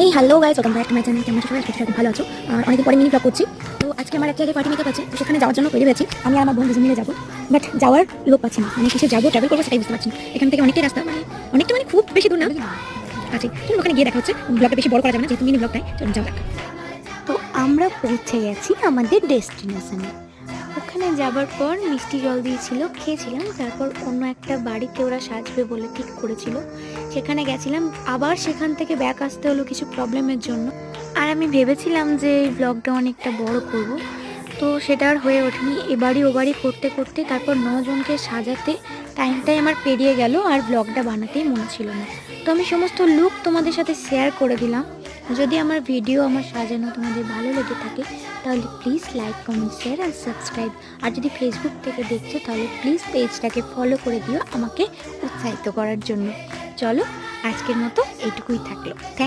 এই hello guys, welcome back to my channel. কেমন আছো সবাই? আশা করি ভালো আছো। আর অনেকদিন পরে মিনি ব্লগ করছি। তো আজকে আমার এক জায়গায় পার্টি মেকআপ আছে, তো সেখানে যাওয়ার জন্য তৈরি হয়েছি। আমি আর আমার বোন দুজন মিলে যাবো, বাট যাওয়ার লোক পাচ্ছি না। মানে কিসে যাবো, ট্রাভেল করবো সেটাই বুঝতে পারছি না। এখান থেকে অনেকটাই রাস্তা, অনেকটা খুব বেশি দূর না আছে। চলুন ওখানে গিয়ে দেখা হচ্ছে। ব্লগটা বেশি বড় করা যাবে না, যেহেতু মিনি ব্লগটাই। চলুন যাওয়া যাক। তো আমরা পৌঁছে গেছি আমাদের ডেস্টিনেশনে। ওখানে যাবার পর মিষ্টি জল দিয়েছিল, খেয়েছিলাম। তারপর অন্য একটা বাড়িতে ওরা সাজবে বলে ঠিক করেছিল, সেখানে গেছিলাম। আবার সেখান থেকে ব্যাক আসতে হলো কিছু প্রবলেমের জন্য। আর আমি ভেবেছিলাম যে এই ব্লগটা অনেকটা বড় করব, তো সেটা আর হয়ে ওঠেনি। এবারই ওবারই করতে করতে তারপর 9 জনকে সাজাতে টাইমটাই আমার পেরিয়ে গেল, আর ব্লগটা বানাতেই মনে ছিল না। তো আমি সমস্ত লুক তোমাদের সাথে শেয়ার করে দিলাম। যদি আমার ভিডিও, আমার সাজানো তোমাদের ভালো লেগে থাকে তাহলে please like, comment, share and subscribe. আর যদি ফেসবুক থেকে দেখছো তাহলে প্লিজ পেজটাকে ফলো করে দিও আমাকে উৎসাহিত করার জন্য। চলো, আজকের মতো এইটুকুই থাকলো।